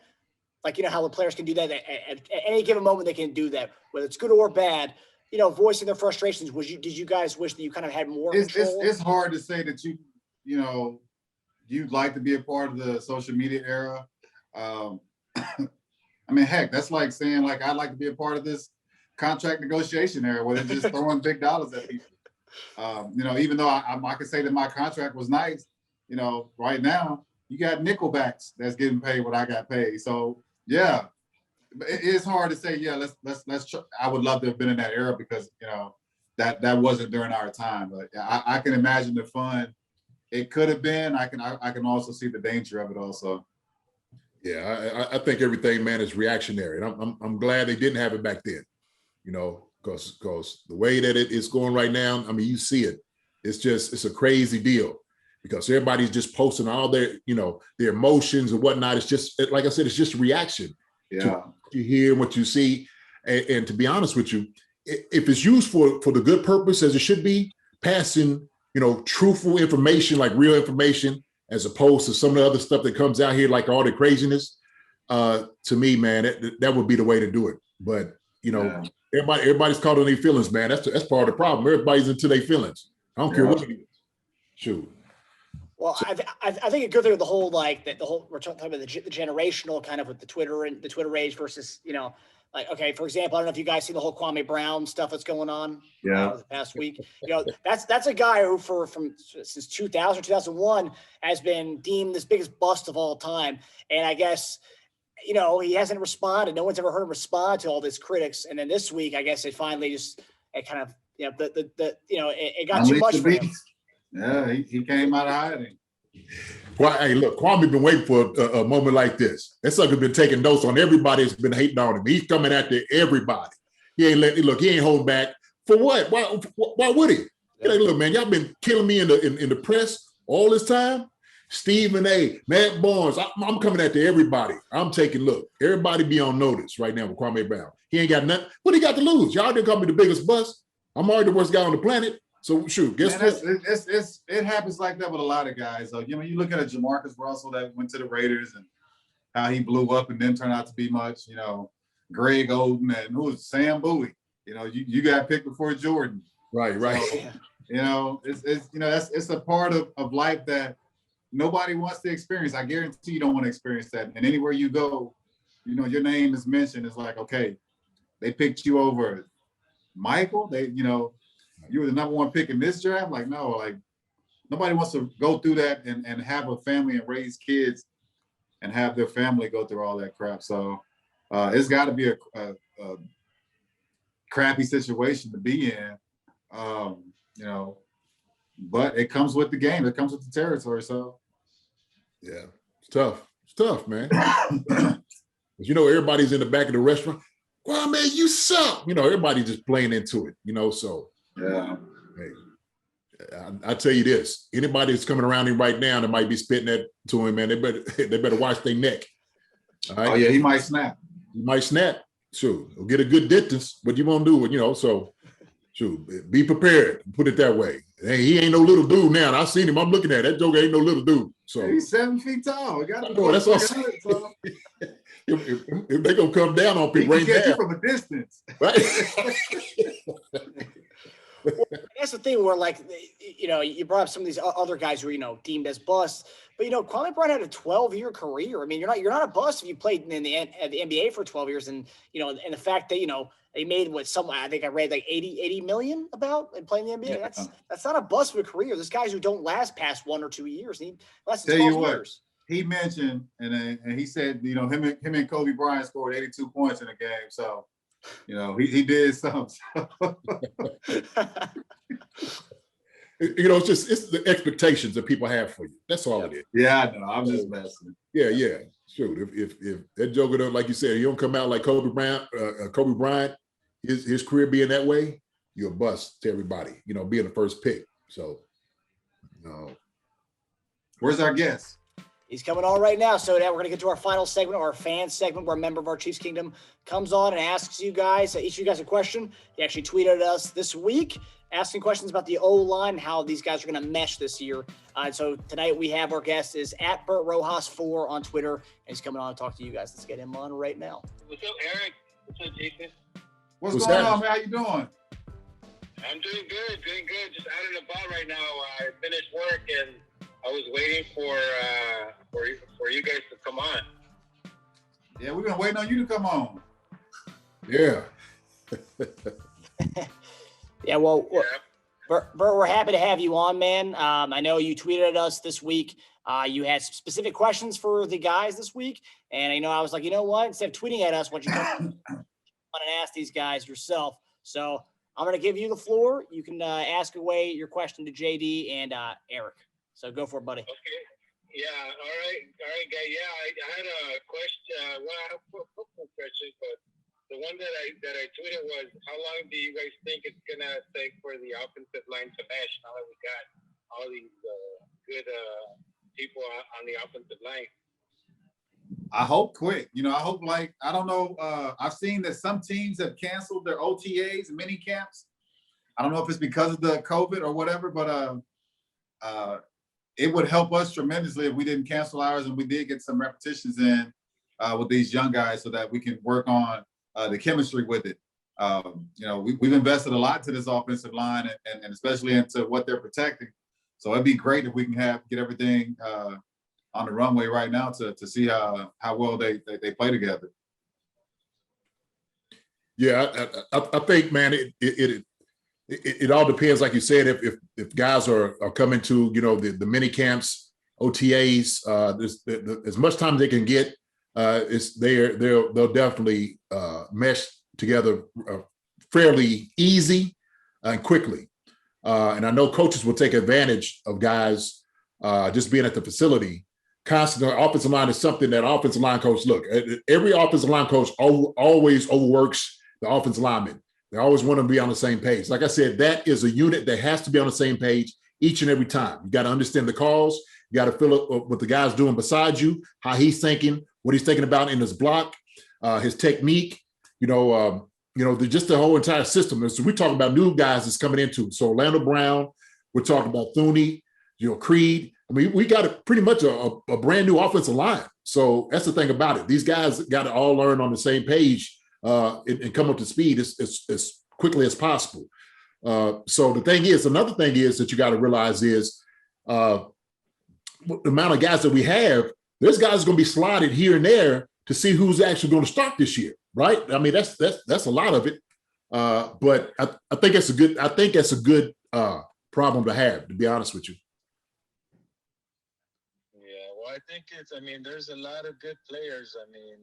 How the players can do that at any given moment, they can do that, whether it's good or bad. Voicing their frustrations. Did you guys wish that you kind of had more control? It's hard to say that you'd like to be a part of the social media era. I mean, heck, that's like saying I'd like to be a part of this contract negotiation era where they're just throwing big dollars at people. Even though I could say that my contract was nice, right now you got nickelbacks that's getting paid what I got paid. So yeah, it's hard to say. Yeah, let's. I would love to have been in that era because that wasn't during our time. But I can imagine the fun it could have been. I can also see the danger of it also. Yeah, I think everything, man, is reactionary, and I'm glad they didn't have it back then. Because the way that it's going right now, I mean, you see it. It's a crazy deal because everybody's just posting all their emotions and whatnot. It's just, like I said, it's just a reaction to what you hear, what you see. And to be honest with you, if it's used for the good purpose as it should be, passing, truthful information, like real information, as opposed to some of the other stuff that comes out here, like all the craziness, to me, man, that would be the way to do it. But, everybody's caught on their feelings, man. That's part of the problem. Everybody's into their feelings. I don't care what it is. Shoot. Well, I think it goes through the whole we're talking about the generational kind of with the Twitter and the Twitter age versus like, okay, for example, I don't know if you guys see the whole Kwame Brown stuff that's going on the past week. That's a guy who since 2000 or 2001 has been deemed this biggest bust of all time, and I guess he hasn't responded. No one's ever heard him respond to all these critics, and then this week, I guess it finally it got too much for him. Yeah, he came out of hiding. Hey, look, Kwame been waiting for a moment like this. That sucker been taking notes on everybody that's been hating on him. He's coming after everybody. He ain't holding back. For what? Why would he? Yeah. Like, look, man, y'all been killing me in the press all this time. Stephen A., Matt Barnes, I'm coming after everybody. I'm taking, look, everybody be on notice right now with Kwame Brown. He ain't got nothing. What he got to lose? Y'all didn't call me the biggest bust. I'm already the worst guy on the planet. So shoot, guess what? It happens like that with a lot of guys. So, you look at a Jamarcus Russell that went to the Raiders and how he blew up and didn't turn out to be much. Greg Oden and who was Sam Bowie. You got picked before Jordan. Right. So, it's a part of life that nobody wants to experience. I guarantee you don't want to experience that. And anywhere you go, your name is mentioned. It's like, okay, they picked you over Michael. You were the number one pick in this draft. Like, no, like nobody wants to go through that and have a family and raise kids and have their family go through all that crap. So it's got to be a crappy situation to be in, but it comes with the game. It comes with the territory. So, yeah, it's tough. It's tough, man. Everybody's in the back of the restaurant. Well, man, you suck. Everybody's just playing into it, so. Yeah. Hey, I tell you this: anybody that's coming around him right now that might be spitting that to him, man, they better watch their neck. All right? Oh yeah, he might snap. He might snap. Sure, he'll get a good distance, but you won't do it, So, sure, be prepared. Put it that way. Hey, he ain't no little dude now. And I seen him. I'm looking at that joker. Ain't no little dude. So he's 7 feet tall. That's what I'm saying. If they gonna come down on people, he can get you from a distance, right? Well, that's the thing where, like, you brought up some of these other guys who are, deemed as busts, but Kwame Brown had a 12-year career. I mean, you're not a bust if you played in the NBA for 12 years, and and the fact that they made I think I read like 80 million about and playing in the NBA. Yeah. That's not a bust of a career. There's guys who don't last past 1 or 2 years. Less than 12 years. He mentioned and he said him and Kobe Bryant scored 82 points in a game. So. He did something. It's the expectations that people have for you. That's all it is. Yeah, I know. I'm just messing. Yeah. Shoot, if that joker don't, like you said, he don't come out like Kobe Bryant, his career being that way, you're a bust to everybody. Being the first pick. So, where's our guest? He's coming on right now. So now we're going to get to our final segment, our fan segment, where a member of our Chiefs Kingdom comes on and asks you guys, each of you guys a question. He actually tweeted us this week asking questions about the O-line and how these guys are going to mesh this year. So tonight we have our guest is at BertRojas4 on Twitter, and he's coming on to talk to you guys. Let's get him on right now. What's up, Eric? What's up, Jason? What's going on, man? How you doing? I'm doing good. Just out and about right now. I finished work and I was waiting for you guys to come on. Yeah, we've been waiting on you to come on. Yeah. Yeah, well, Bert, we're happy to have you on, man. I know you tweeted at us this week. You had some specific questions for the guys this week. And, I was like, you know what? Instead of tweeting at us, why don't you come on and ask these guys yourself? So I'm going to give you the floor. You can ask away your question to JD and Eric. So go for it, buddy. Okay. Yeah. All right, guys. Yeah, I had a question. Well, I have a couple questions, but the one that I tweeted was, how long do you guys think it's gonna take for the offensive line to mesh? Now that we got all these good people on the offensive line. I hope quick. I hope I don't know. I've seen that some teams have canceled their OTAs and mini camps. I don't know if it's because of the COVID or whatever, but it would help us tremendously if we didn't cancel ours and we did get some repetitions in with these young guys so that we can work on the chemistry with it. We've invested a lot to this offensive line and especially into what they're protecting. So it'd be great if we can get everything on the runway right now to see how well they play together. Yeah, I think, man, it all depends, like you said, if guys are coming to the mini camps, OTAs, as much time as they can get, they'll definitely mesh together fairly easy and quickly. And I know coaches will take advantage of guys just being at the facility. Constantly, offensive line is something that offensive line coach, look, every offensive line coach always overworks the offensive linemen. They always want to be on the same page. Like I said, that is a unit that has to be on the same page each and every time. You got to understand the calls. You got to feel what the guy's doing beside you, how he's thinking, what he's thinking about in his block, his technique, just the whole entire system. So we're talking about new guys that's coming into. So Orlando Brown, we're talking about Thuney, Creed. I mean, we got pretty much a brand new offensive line. So that's the thing about it. These guys got to all learn on the same page and come up to speed as quickly as possible. So another thing is that you got to realize is the amount of guys that we have, there's guys going to be slotted here and there to see who's actually going to start this year, right? I mean, that's a lot of it. But I think that's a good problem to have, to be honest with you. I think there's a lot of good players.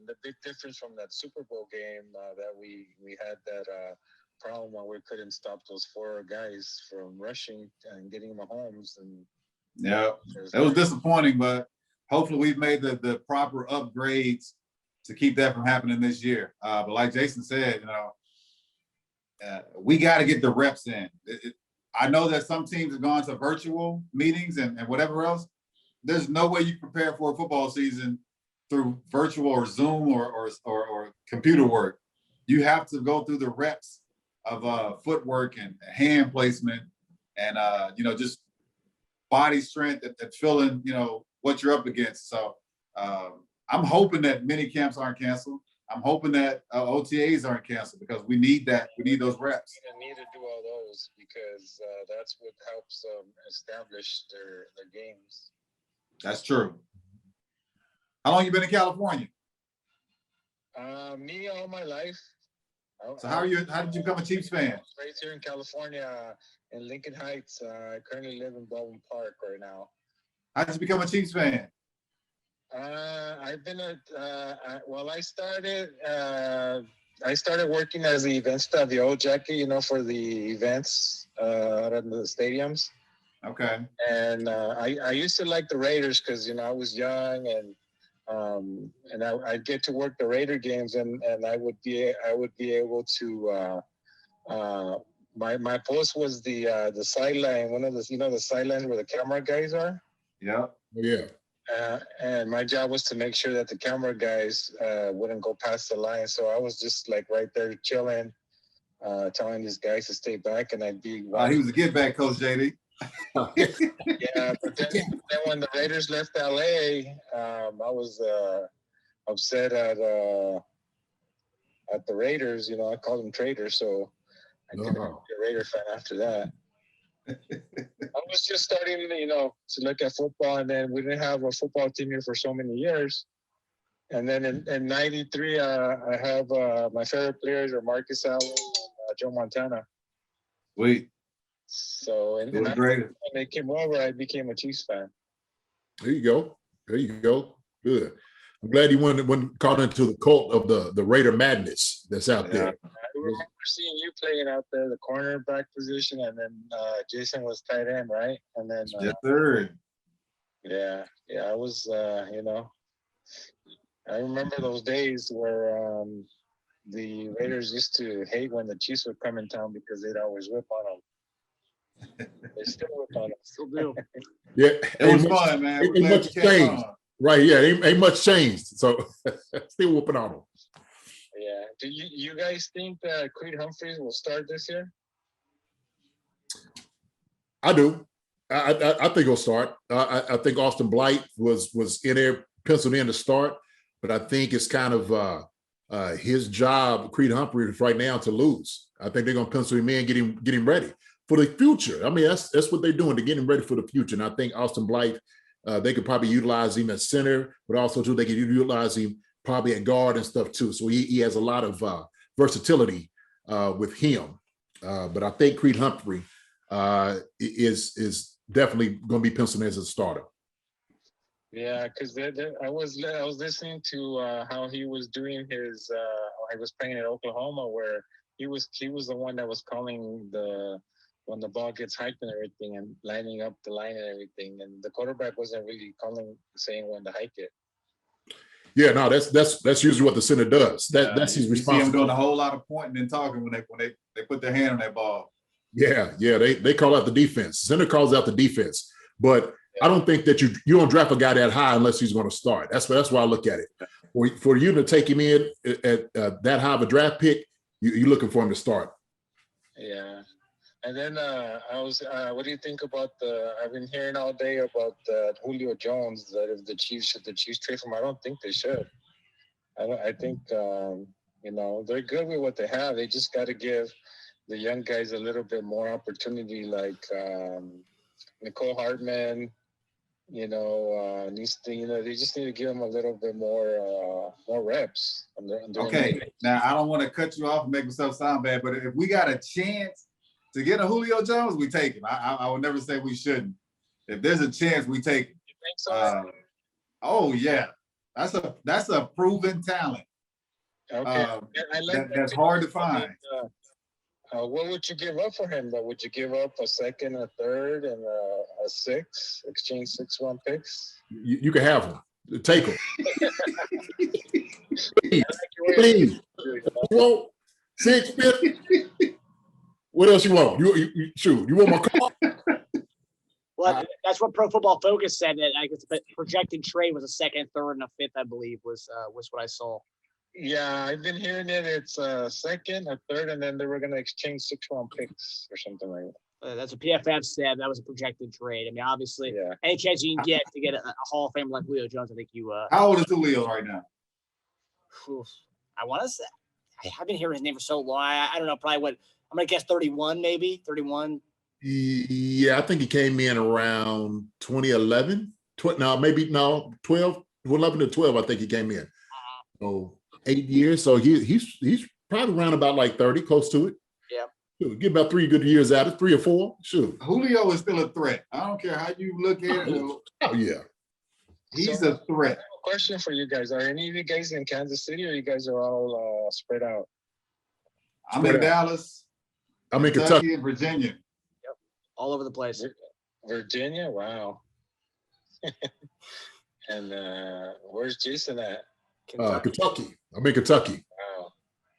The big difference from that Super Bowl game that we had that problem when we couldn't stop those 4 guys from rushing and getting Mahomes. And yeah, it was disappointing, but hopefully we've made the proper upgrades to keep that from happening this year. But like Jason said, we got to get the reps in. I know that some teams have gone to virtual meetings and whatever else. There's no way you prepare for a football season through virtual or Zoom or computer work. You have to go through the reps of footwork and hand placement and just body strength at feeling what you're up against. So I'm hoping that mini camps aren't canceled. I'm hoping that OTAs aren't canceled because we need that. We need those reps. We need to do all those because that's what helps establish their games. That's true. How long you been in California? Me all my life. So how did you become a Chiefs fan? Raised here in California, in Lincoln Heights. I currently live in Baldwin Park right now. How did you become a Chiefs fan? I've been I started working as the event staff, the old jacket, for the events out in the stadiums. Okay. And I used to like the Raiders because I was young and I'd get to work the Raider games and I would be able to my post was the sideline, one of the the sidelines where the camera guys are. Yeah. Yeah. And my job was to make sure that the camera guys wouldn't go past the line. So I was just right there chilling, telling these guys to stay back, and I'd be. He was a get back coach, JD. Yeah, but then when the Raiders left LA, I was upset at the Raiders. I called them traitors, so I didn't be a Raider fan after that. I was just starting, to look at football, and then we didn't have a football team here for so many years. And then in '93, I have my favorite players are Marcus Allen and Joe Montana. Sweet. So and when they came over, I became a Chiefs fan. There you go. Good. I'm glad you wasn't caught into the cult of the Raider madness that's out there. I remember seeing you playing out there, the cornerback position, and then Jason was tight end, right? And then yes, sir. Yeah, I was, I remember those days where the Raiders used to hate when the Chiefs would come in town because they'd always whip on them. They still whip on them. Still do. Yeah, it was fun, man. Ain't much changed. Right, yeah, ain't much changed. So still whooping on them. Yeah. Do you guys think that Creed Humphreys will start this year? I do. I think he'll start. I think Austin Blight was in there, penciled in to start, but I think it's kind of his job, Creed Humphreys, right now to lose. I think they're going to pencil him in, get him ready for the future. I mean, that's what they're doing to get him ready for the future. And I think Austin Blight, they could probably utilize him at center, but also too they could utilize him probably at guard and stuff too. So he has a lot of versatility with him. But I think Creed Humphrey is definitely going to be penciled in as a starter. Yeah, because I was listening to how he was doing his. I was playing at Oklahoma, where he was the one that was calling when the ball gets hyped and everything, and lining up the line and everything, and the quarterback wasn't really saying when to hike it. Yeah, no, that's usually what the center does. That's his responsibility. You see him doing a whole lot of pointing and talking when they put their hand on that ball. Yeah, they call out the defense. Center calls out the defense, but I don't think that you don't draft a guy that high unless he's going to start. That's why I look at it. For you to take him in at that high of a draft pick, you're looking for him to start. Yeah, and then what do you think about I've been hearing all day about Julio Jones, that if the Chiefs trade for him? I don't think they should. I think they're good with what they have. They just got to give the young guys a little bit more opportunity, like Nicole Hartman. They just need to give them a little bit more reps. Okay, now I don't want to cut you off and make myself sound bad, but if we got a chance to get a Julio Jones, we take him. I would never say we shouldn't. If there's a chance, we take him. You think so? Oh yeah, that's a proven talent. Okay, that's hard to find. What would you give up for him, though? Would you give up a second, a third, and a six? Exchange 6-1 picks? You can have them. Take them. Please. You want 6, 5? What else you want? You shoot. You want my car? Well, that's what Pro Football Focus said. That I guess the projected trade was a second, third, and a fifth. I believe was what I saw. Yeah, I've been hearing it. It's a second, a third, and then they were going to exchange 6-1 picks or something like that. That's what PFF said. That was a projected trade. I mean, obviously, any chance you can get to get a Hall of Famer like Julio Jones, I think you. How old is Julio right now? I want to say I've been hearing his name for so long. I don't know. Probably what I'm going to guess 31, maybe 31. Yeah, I think he came in around 2011. 12, 11 to 12. I think he came in. So 8 years. So he's probably around about like 30, close to it. Yeah. Sure, get about 3 good years out of 3 or 4. Sure. Julio is still a threat. I don't care how you look at it. Oh yeah. He's a threat. I have a question for you guys. Are any of you guys in Kansas City, or you guys are all spread out? I'm in Dallas. I'm in Kentucky and Virginia. Yep. All over the place. Virginia? Wow. And where's Jason at? Kentucky. I'm in Kentucky. Wow.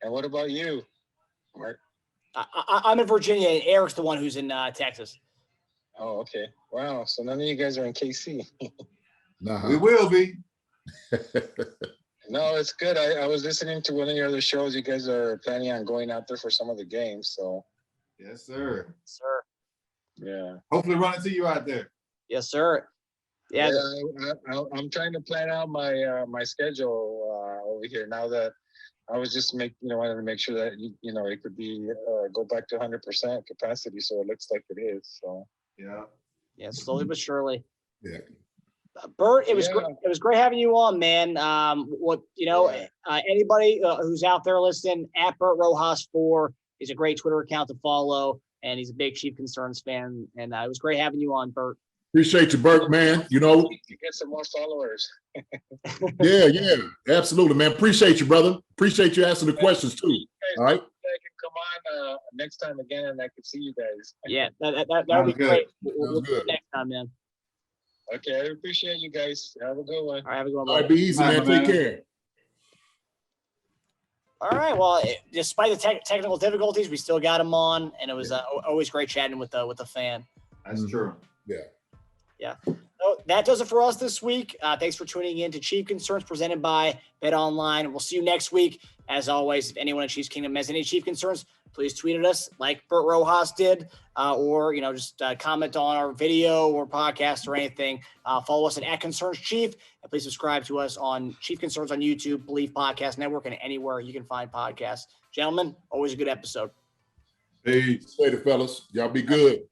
And what about you, Mark? I'm in Virginia, and Eric's the one who's in Texas. Oh, okay. Wow. So none of you guys are in KC. Nah. We will be. No, it's good. I was listening to one of your other shows. You guys are planning on going out there for some of the games. So. Yes, sir. Sir. Yeah. Hopefully run into you out there. Yes, sir. Yeah. I'm trying to plan out my schedule over here now that I was just wanted to make sure that it could be go back to 100% capacity, so it looks like it is. So yeah, slowly but surely. Yeah. Bert, it was great. It was great having you on, man. Anybody who's out there listening, at Bert Rojas 4 is a great Twitter account to follow, and he's a big Chief Concerns fan. And it was great having you on, Bert. Appreciate you, Bert, man. You get some more followers. Yeah, absolutely, man. Appreciate you, brother. Appreciate you asking the questions too. All right. I can come on next time again, and I can see you guys. Yeah, that would be great. We'll do it next time, man. Okay, I appreciate you guys. Have a good one. All right, have a good one. All right, be easy, man. Take care. All right. Well, despite the technical difficulties, we still got him on, and it was always great chatting with the fan. That's true. Yeah. Yeah. So that does it for us this week. Thanks for tuning in to Chief Concerns presented by BetOnline. We'll see you next week. As always, if anyone in Chiefs Kingdom has any Chief Concerns, please tweet at us like Bert Rojas did, or, just comment on our video or podcast or anything. Follow us at Concerns Chief, and please subscribe to us on Chief Concerns on YouTube, Believe Podcast Network, and anywhere you can find podcasts. Gentlemen, always a good episode. Hey, later, fellas. Y'all be good.